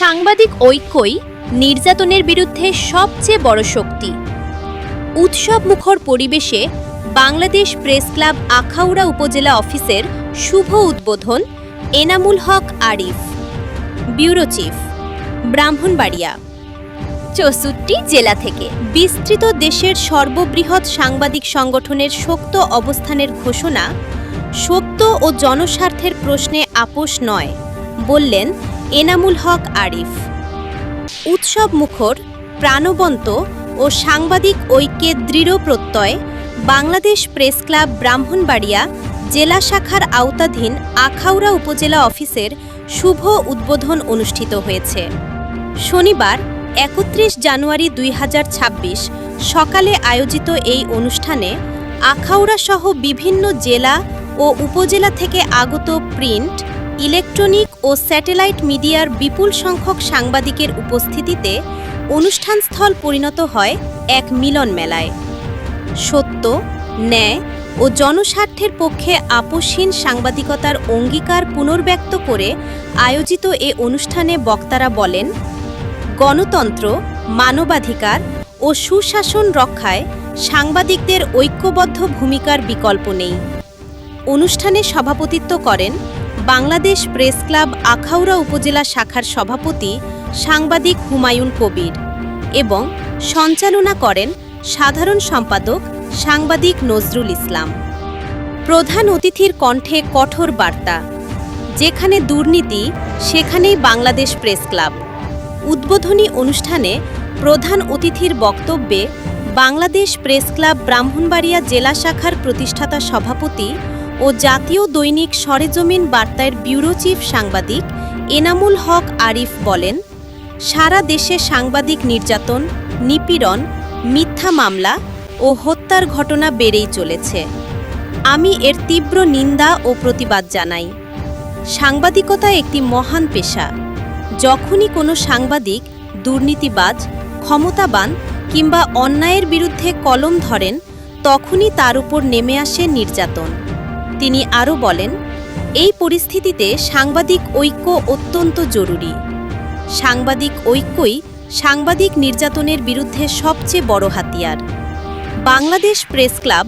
সাংবাদিক ঐক্যই নির্যাতনের বিরুদ্ধে সবচেয়ে বড় শক্তি। উৎসবমুখর পরিবেশে বাংলাদেশ প্রেস ক্লাব আখাউড়া উপজেলা অফিসের শুভ উদ্বোধন এনামুল হক আরিফ, ব্যুরো চিফ, ব্রাহ্মণবাড়িয়া। ৬৪ জেলা থেকে বিস্তৃত দেশের সর্ববৃহৎ সাংবাদিক সংগঠনের শক্ত অবস্থানের ঘোষণা সত্য ও জনস্বার্থের প্রশ্নে আপোষ নয়, বললেন এনামুল হক আরিফ। উৎসবমুখর, প্রাণবন্ত ও সাংবাদিক ঐক্যের দৃঢ় প্রত্যয় বাংলাদেশ প্রেস ক্লাব ব্রাহ্মণবাড়িয়া জেলা শাখার আওতাধীন আখাউড়া উপজেলা অফিসের শুভ উদ্বোধন অনুষ্ঠিত হয়েছে। শনিবার ৩১ জানুয়ারি ২০২৬ সকালে আয়োজিত এই অনুষ্ঠানে আখাউড়া সহ বিভিন্ন জেলা ও উপজেলা থেকে আগত প্রিন্ট, ইলেকট্রনিক ও স্যাটেলাইট মিডিয়ার বিপুল সংখ্যক সাংবাদিকের উপস্থিতিতে অনুষ্ঠানস্থল পরিণত হয় এক মিলন মেলায়। সত্য, ন্যায় ও জনস্বার্থের পক্ষে আপোষহীন সাংবাদিকতার অঙ্গীকার পুনর্ব্যক্ত করে আয়োজিত এ অনুষ্ঠানে বক্তারা বলেন, গণতন্ত্র, মানবাধিকার ও সুশাসন রক্ষায় সাংবাদিকদের ঐক্যবদ্ধ ভূমিকার বিকল্প নেই। অনুষ্ঠানে সভাপতিত্ব করেন বাংলাদেশ প্রেস ক্লাব আখাউড়া উপজেলা শাখার সভাপতি সাংবাদিক হুমায়ুন কবির এবং সঞ্চালনা করেন সাধারণ সম্পাদক সাংবাদিক নজরুল ইসলাম। প্রধান অতিথির কণ্ঠে কঠোর বার্তা, যেখানে দুর্নীতি সেখানেই বাংলাদেশ প্রেস ক্লাব। উদ্বোধনী অনুষ্ঠানে প্রধান অতিথির বক্তব্যে বাংলাদেশ প্রেস ক্লাব ব্রাহ্মণবাড়িয়া জেলা শাখার প্রতিষ্ঠাতা সভাপতি ও জাতীয় দৈনিক সরেজমিন বার্তার ব্যুরো চিফ সাংবাদিক এনামুল হক আরিফ বলেন, সারা দেশে সাংবাদিক নির্যাতন, নিপীড়ন, মিথ্যা মামলা ও হত্যার ঘটনা বেড়েই চলেছে। আমি এর তীব্র নিন্দা ও প্রতিবাদ জানাই। সাংবাদিকতা একটি মহান পেশা। যখনই কোনো সাংবাদিক দুর্নীতিবাজ, ক্ষমতাবান কিংবা অন্যায়ের বিরুদ্ধে কলম ধরেন, তখনই তার উপর নেমে আসে নির্যাতন। তিনি আরও বলেন, এই পরিস্থিতিতে সাংবাদিক ঐক্য অত্যন্ত জরুরি। সাংবাদিক ঐক্যই সাংবাদিক নির্যাতনের বিরুদ্ধে সবচেয়ে বড় হাতিয়ার। বাংলাদেশ প্রেস ক্লাব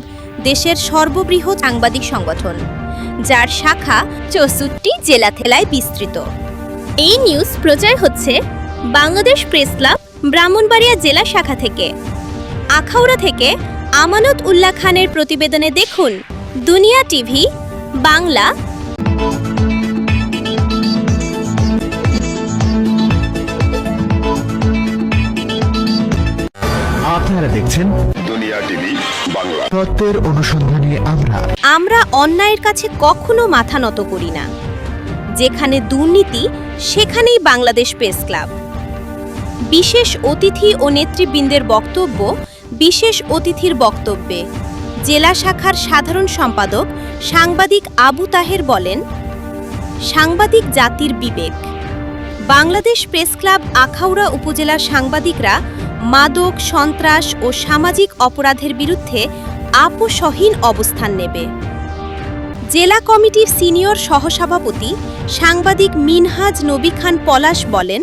দেশের সর্ববৃহৎ সাংবাদিক সংগঠন, যার শাখা ৬৪ জেলা থেলায় বিস্তৃত। এই নিউজ প্রচার হচ্ছে বাংলাদেশ প্রেস ক্লাব ব্রাহ্মণবাড়িয়া জেলা শাখা থেকে। আখাউড়া থেকে আমানত উল্লাহ খানের প্রতিবেদনে দেখুন দুনিয়া টিভি বাংলা। আপনারা দেখছেন দুনিয়া টিভি বাংলা। সত্যের অনুসন্ধানে আমরা অন্যায়ের কাছে কখনো মাথা নত করি না। যেখানে দুর্নীতি সেখানেই বাংলাদেশ প্রেস ক্লাব। বিশেষ অতিথি ও নেতৃবৃন্দের বক্তব্য। বিশেষ অতিথির বক্তব্যে জেলা শাখার সাধারণ সম্পাদক সাংবাদিক আবু তাহের বলেন, সাংবাদিক জাতির বিবেক। বাংলাদেশ প্রেস ক্লাব আখাউড়া উপজেলার সাংবাদিকরা মাদক, সন্ত্রাস ও সামাজিক অপরাধের বিরুদ্ধে আপোষহীন অবস্থান নেবে। জেলা কমিটির সিনিয়র সহসভাপতি সাংবাদিক মিনহাজ নবী খান পলাশ বলেন,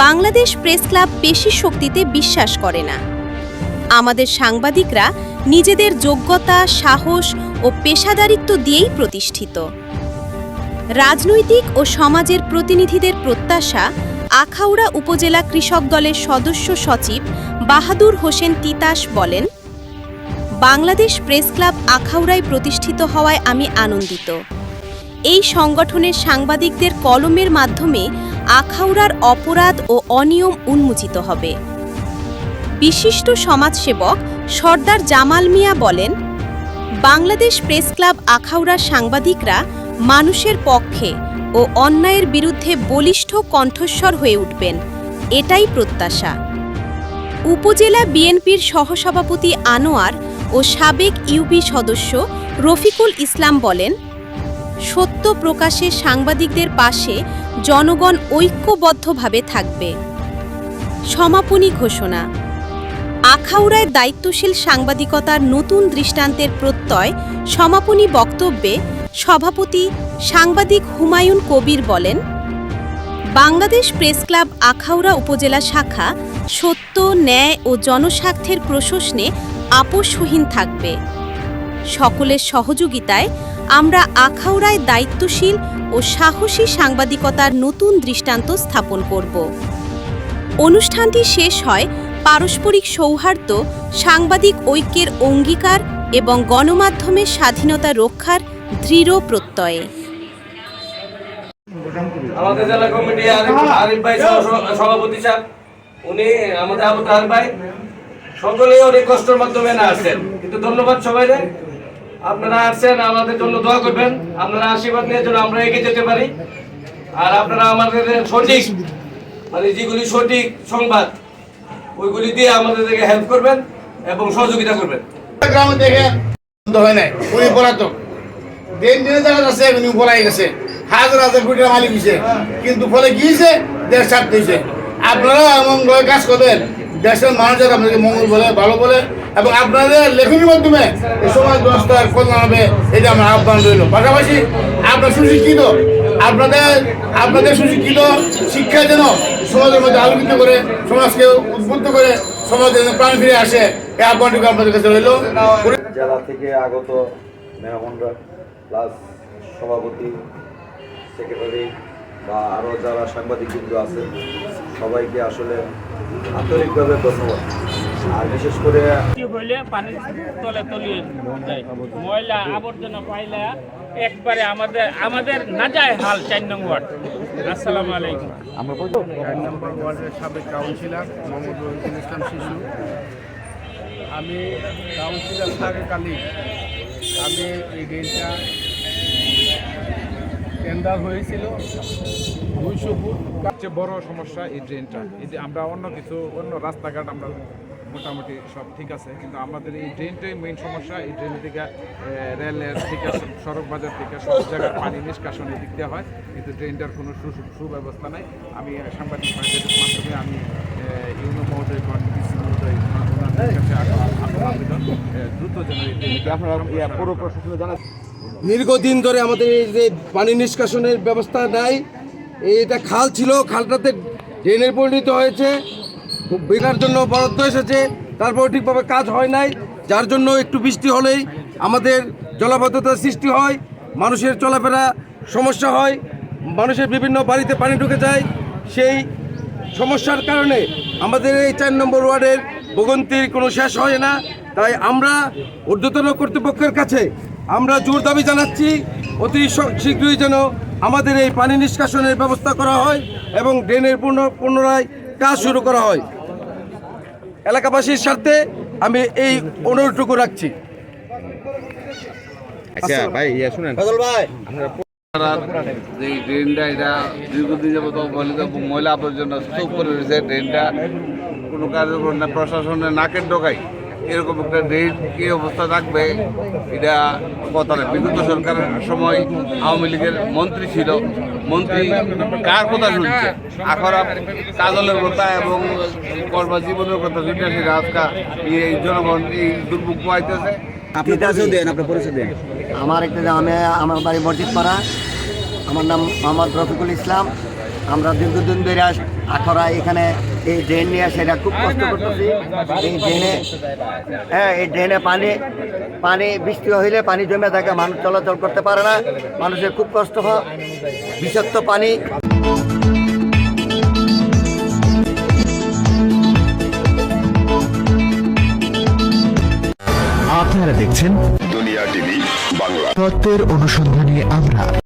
বাংলাদেশ প্রেস ক্লাব পেশি শক্তিতে বিশ্বাস করে না। আমাদের সাংবাদিকরা নিজেদের যোগ্যতা, সাহস ও পেশাদারিত্ব দিয়েই প্রতিষ্ঠিত। রাজনৈতিক ও সমাজের প্রতিনিধিদের প্রত্যাশা। আখাউড়া উপজেলা কৃষক দলের সদস্য সচিব বাহাদুর হোসেন তিতাস বলেন, বাংলাদেশ প্রেস ক্লাব আখাউড়ায় প্রতিষ্ঠিত হওয়ায় আমি আনন্দিত। এই সংগঠনের সাংবাদিকদের কলমের মাধ্যমে আখাউড়ার অপরাধ ও অনিয়ম উন্মোচিত হবে। বিশিষ্ট সমাজসেবক সর্দার জামাল মিয়া বলেন, বাংলাদেশ প্রেস ক্লাব আখাউড়ার সাংবাদিকরা মানুষের পক্ষে ও অন্যায়ের বিরুদ্ধে বলিষ্ঠ কণ্ঠস্বর হয়ে উঠবেন, এটাই প্রত্যাশা। উপজেলা বিএনপির সহসভাপতি আনোয়ার ও সাবেক ইউপি সদস্য রফিকুল ইসলাম বলেন, সত্য প্রকাশে সাংবাদিকদের পাশে জনগণ ঐক্যবদ্ধভাবে থাকবে। সমাপনী ঘোষণা। আখাউড়ায় দায়িত্বশীল সাংবাদিকতার নতুন দৃষ্টান্তের প্রত্যয় সমাপনী বক্তব্যে সভাপতি সাংবাদিক হুমায়ুন কবির বলেন, বাংলাদেশ প্রেস ক্লাব আখাউড়া উপজেলা শাখা সত্য, ন্যায় ও জনস্বার্থের প্রশাসনে আপোষহীন থাকবে। সকলের সহযোগিতায় আমরা আখাউড়ায় দায়িত্বশীল ও সাহসী সাংবাদিকতার নতুন দৃষ্টান্ত স্থাপন করব। অনুষ্ঠানটি শেষ হয় পারস্পরিক সৌহার্দ্য, সাংবাদিক ঐক্যের অঙ্গীকার এবং গণমাধ্যমের স্বাধীনতা রক্ষার দৃঢ় প্রত্যয়ে। আমাদের জেলা কমিটি আরিফ ভাই সভাপতি সাহেব, উনি আমাদের আবু তাহের ভাই, সকলেই অনেক কষ্টের মাধ্যমে না আসছেন, কিন্তু ধন্যবাদ সবাই। আপনারা আসছেন, আমাদের জন্য দোয়া করবেন, আপনারা আশীর্বাদ নিয়ে যেন আমরা এগিয়ে যেতে পারি। আর আপনারা আমাদের সঠিক যেগুলি সঠিক সংবাদ ওইগুলি দিয়ে আমাদেরকে হেল্প করবেন এবং সহযোগিতা করবেন। গ্রামে দেখে হয় নাই, উনি পলাতক দিন দিনে যারা আছে উনি পলাই গেছে, হাজার হাজার কোটি টাকা মালিক হয়েছে, কিন্তু ফলে গিয়েছে দেশ ছাড়তে হয়েছে। আপনারা এমন কাজ করবেন, দেশের মানুষ যাতে আপনাদেরকে মঙ্গল বলে, ভালো বলে, এবং আপনাদের লেখনীর মাধ্যমে এই সমাজ ব্যবস্থার কল্যাণ হবে, এটা আমার আহ্বান রইল। পাশাপাশি আপনার সুশিক্ষিত, আপনাদের সুশিক্ষিত শিক্ষা যেন সমাজের মধ্যে আলোকিত করে, সমাজকে উদ্বুদ্ধ করে, সমাজের যেন প্রাণ ফিরে আসে, এই আহ্বানটুকু আপনাদের কাছে রইল। জেলা থেকে আগত মেহমানরা প্লাস সভাপতি, সেক্রেটারি বা আরও যারা সাংবাদিকবৃন্দ আছে সবাইকে আসলে আন্তরিকভাবে ধন্যবাদ। আর বিশেষ করে হইলে পানির তলে তলিয়ে যায়, ময়লা আবর্জনা পাইলে একবারে আমাদের না যায় হাল। 4 নং ওয়ার্ড। আসসালামু আলাইকুম। 4 নম্বর ওয়ার্ডের সাবেক কাউন্সিলর মোহাম্মদ রহিদুল ইসলাম শিশু। আমি কাউন্সিলর থাকাকালীন আমি এই ড্রেনটা টেন্ডার হয়েছিল 200 ফুট। সবচেয়ে বড় সমস্যা এই ড্রেনটা। এই যে আমরা অন্য রাস্তাঘাট আমরা মোটামুটি সব ঠিক আছে, কিন্তু আমাদের এই ড্রেনটাই মেইন সমস্যা। এই ড্রেন থেকে রেলের থেকে সড়ক বাজার থেকে সব জায়গায় পানি নিষ্কাশন এদিক দেওয়া হয়, কিন্তু ড্রেনটার কোনো সুব্যবস্থা নাই। আমি সাংবাদিক ভাইদের মাধ্যমে আমি ইউনো মহোদয়, ডিসি মহোদয়, ওনাদের কাছে আবেদন দ্রুত যেন এই পুরো প্রশাসনে জানা। দীর্ঘদিন ধরে আমাদের এই যে পানি নিষ্কাশনের ব্যবস্থা নাই, এটা খাল ছিল, খালটাতে ড্রেনের পরিণত হয়েছে, খুব বেকার জন্য বরাদ্দ এসেছে, তারপর ঠিকভাবে কাজ হয় নাই, যার জন্য একটু বৃষ্টি হলেই আমাদের জলাবদ্ধতার সৃষ্টি হয়, মানুষের চলাফেরা সমস্যা হয়, মানুষের বিভিন্ন বাড়িতে পানি ঢুকে যায়। সেই সমস্যার কারণে আমাদের এই 4 নম্বর ওয়ার্ডের ভোগান্তির কোনো শেষ হয় না। তাই আমরা ঊর্ধ্বতন কর্তৃপক্ষের কাছে আমরা জোর দাবি জানাচ্ছি, অতি শীঘ্রই যেন আমাদের এই পানি নিষ্কাশনের ব্যবস্থা করা হয় এবং ড্রেনের পুনরায় কাজ শুরু করা হয়। এলাকাবাসীর স্বার্থে আমি এই অনুরোধটুকু রাখছি। আচ্ছা ভাই, শুনেন ভাই, যে ড্রেনটা এটা দীর্ঘদিন যাবত অবহেলিত, ময়লা আবর্জনা স্তূপ করে রয়েছে। ড্রেনটা কোনো কার্যকর না, প্রশাসনের নাকের ডোকাই এরকম একটা ড্রেন কি অবস্থা থাকবে এটা কথা না। বিগত সরকারের সময় আওয়ামী লীগের মন্ত্রী ছিল, মন্ত্রী কার কথা শুনছে? আখরা কাজলের কথা এবং কর্মা জীবনের কথা শুনছে। সেটা আজকা এই জনগণ এই দুর্ভোগ পাইতেছে। আমার বাড়ি মসজিদ পাড়া, আমার নাম মোহাম্মদ রফিকুল ইসলাম। আমরা দীর্ঘদিন ধরে আখড়া এখানে এই ড্রেন নিয়ে সেটা খুব কষ্ট করতেছি। এই ড্রেনে পানি বৃষ্টি হইলে পানি জমে থাকে, মানুষ চলাচল করতে পারে না, মানুষের খুব কষ্ট হয়, বিষাক্ত পানি। আপনারা দেখছেন দুনিয়া টিভি বাংলা। তত্ত্বের অনুসন্ধানে আমরা।